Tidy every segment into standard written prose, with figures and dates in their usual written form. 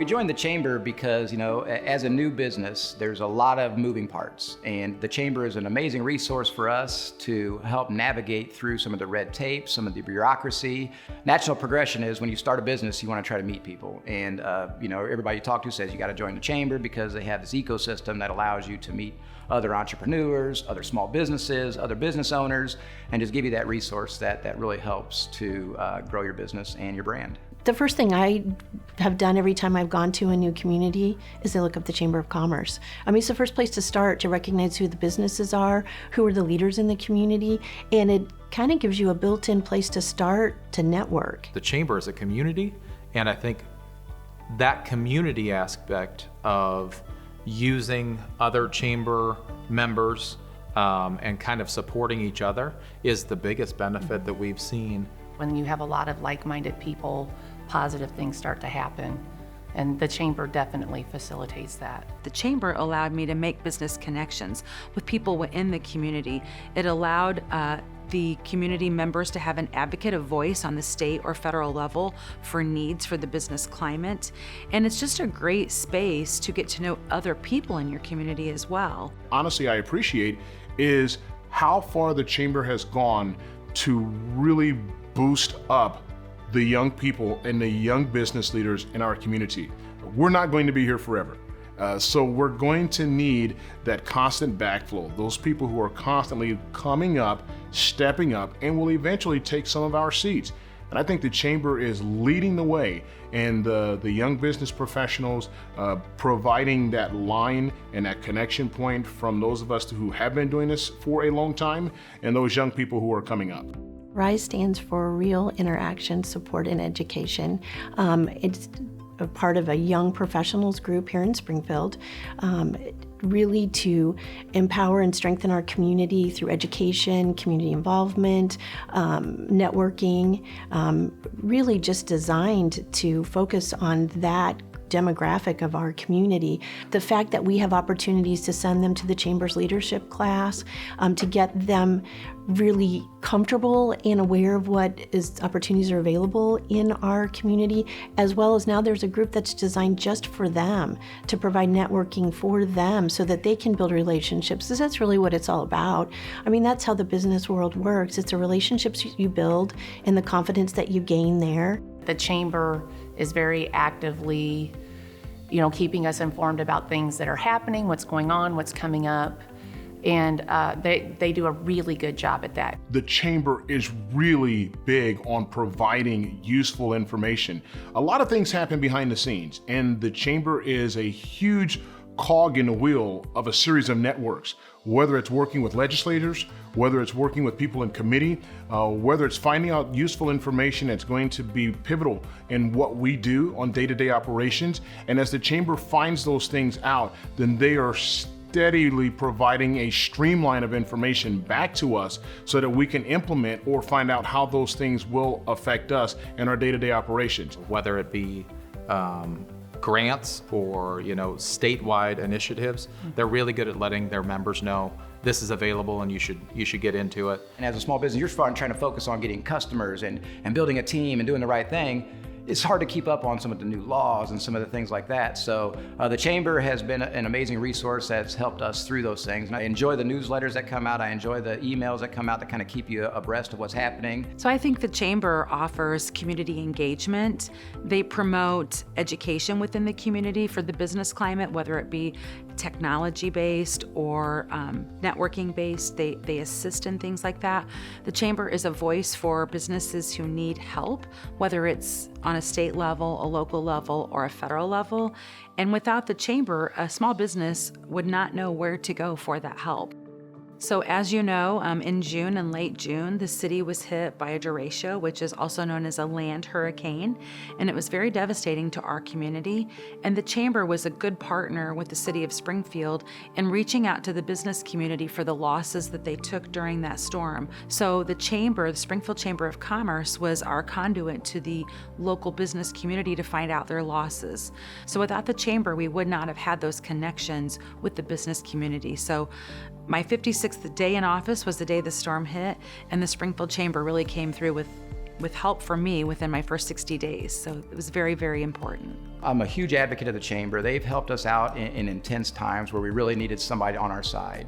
We joined the Chamber because, as a new business, there's a lot of moving parts, and the Chamber is an amazing resource for us to help navigate through some of the red tape, some of the bureaucracy. Natural progression is when you start a business, you want to try to meet people, and everybody you talk to says you got to join the Chamber because they have this ecosystem that allows you to meet other entrepreneurs, other small businesses, other business owners, and just give you that resource that really helps to grow your business and your brand. The first thing I have done every time I've gone to a new community is I look up the Chamber of Commerce. It's the first place to start to recognize who the businesses are, who are the leaders in the community, and it kind of gives you a built-in place to start to network. The Chamber is a community, and I think that community aspect of using other Chamber members and kind of supporting each other is the biggest benefit that we've seen. When you have a lot of like-minded people, positive things start to happen, and the Chamber definitely facilitates that. The Chamber allowed me to make business connections with people within the community. It allowed the community members to have an advocate, a voice on the state or federal level for needs for the business climate. And it's just a great space to get to know other people in your community as well. Honestly, I appreciate is how far the Chamber has gone to really boost up the young people and the young business leaders in our community. We're not going to be here forever. So we're going to need that constant backflow, those people who are constantly coming up, stepping up, and will eventually take some of our seats. And I think the Chamber is leading the way, and the young business professionals providing that line and that connection point from those of us who have been doing this for a long time and those young people who are coming up. RISE stands for Real Interaction, Support, and Education. It's a part of a young professionals group here in Springfield, really to empower and strengthen our community through education, community involvement, networking, really just designed to focus on that demographic of our community. The fact that we have opportunities to send them to the Chamber's leadership class, to get them really comfortable and aware of what opportunities are available in our community, as well as now there's a group that's designed just for them to provide networking for them so that they can build relationships, because that's really what it's all about. That's how the business world works. It's the relationships you build and the confidence that you gain there. The Chamber is very actively, keeping us informed about things that are happening, what's going on, what's coming up, and they do a really good job at that. The Chamber is really big on providing useful information. A lot of things happen behind the scenes, and the Chamber is a huge cog in the wheel of a series of networks, whether it's working with legislators, whether it's working with people in committee, whether it's finding out useful information that's going to be pivotal in what we do on day-to-day operations. And as the Chamber finds those things out, then they are steadily providing a streamline of information back to us so that we can implement or find out how those things will affect us in our day-to-day operations. Whether it be grants or statewide initiatives, they're really good at letting their members know this is available and you should get into it. And as a small business, you're trying to focus on getting customers and building a team and doing the right thing. It's hard to keep up on some of the new laws and some of the things like that. So the Chamber has been an amazing resource that's helped us through those things. And I enjoy the newsletters that come out. I enjoy the emails that come out that kind of keep you abreast of what's happening. So I think the Chamber offers community engagement. They promote education within the community for the business climate, whether it be technology-based or networking-based. They assist in things like that. The Chamber is a voice for businesses who need help, whether it's on a state level, a local level, or a federal level. And without the Chamber, a small business would not know where to go for that help. So as you know, in June and late June, the city was hit by a derecho, which is also known as a land hurricane, and it was very devastating to our community. And the Chamber was a good partner with the city of Springfield in reaching out to the business community for the losses that they took during that storm. So the Chamber, the Springfield Chamber of Commerce, was our conduit to the local business community to find out their losses. So without the Chamber, we would not have had those connections with the business community. So my 56th day in office was the day the storm hit, and the Springfield Chamber really came through with help for me within my first 60 days. So it was very, very important. I'm a huge advocate of the Chamber. They've helped us out in intense times where we really needed somebody on our side.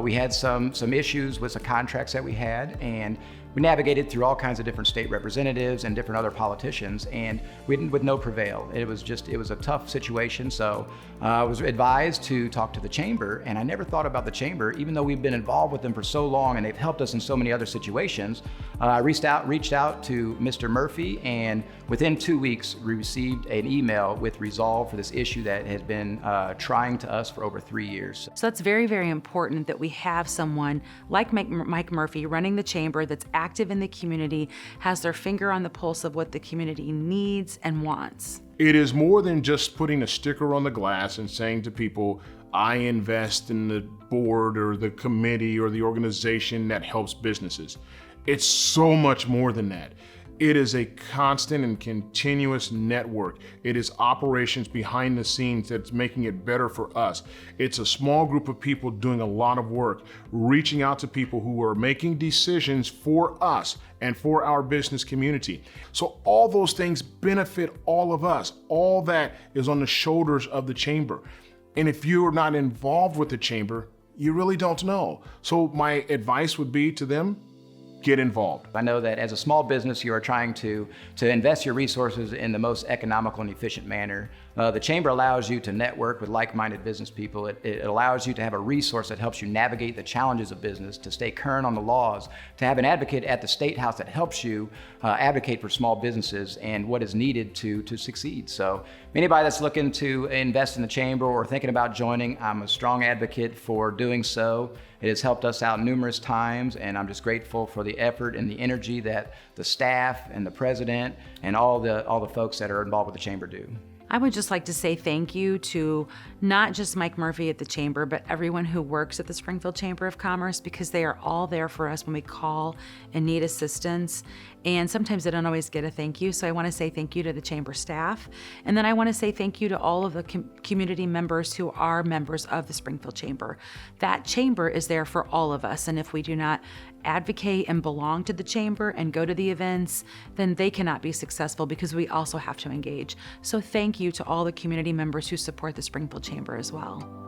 We had some issues with the contracts that we had, and we navigated through all kinds of different state representatives and different other politicians, and with no prevail. It was a tough situation, so I was advised to talk to the Chamber, and I never thought about the Chamber, even though we've been involved with them for so long and they've helped us in so many other situations. I reached out to Mr. Murphy, and within 2 weeks, we received an email with resolve for this issue that has been trying to us for over 3 years. So that's very, very important that we have someone like Mike Murphy running the Chamber that's active in the community, has their finger on the pulse of what the community needs and wants. It is more than just putting a sticker on the glass and saying to people, I invest in the board or the committee or the organization that helps businesses. It's so much more than that. It is a constant and continuous network. It is operations behind the scenes that's making it better for us. It's a small group of people doing a lot of work, reaching out to people who are making decisions for us and for our business community. So all those things benefit all of us. All that is on the shoulders of the Chamber. And if you're not involved with the Chamber, you really don't know. So my advice would be to them, get involved. I know that as a small business, you are trying to invest your resources in the most economical and efficient manner. The Chamber allows you to network with like-minded business people. It allows you to have a resource that helps you navigate the challenges of business, to stay current on the laws, to have an advocate at the State House that helps you advocate for small businesses and what is needed to succeed. So anybody that's looking to invest in the Chamber or thinking about joining, I'm a strong advocate for doing so. It has helped us out numerous times, and I'm just grateful for the effort and the energy that the staff and the president and all the folks that are involved with the Chamber do. I would just like to say thank you to not just Mike Murphy at the Chamber, but everyone who works at the Springfield Chamber of Commerce, because they are all there for us when we call and need assistance. And sometimes they don't always get a thank you. So I want to say thank you to the Chamber staff. And then I want to say thank you to all of the community members who are members of the Springfield Chamber. That Chamber is there for all of us. And if we do not advocate and belong to the Chamber and go to the events, then they cannot be successful, because we also have to engage. So thank you to all the community members who support the Springfield Chamber as well.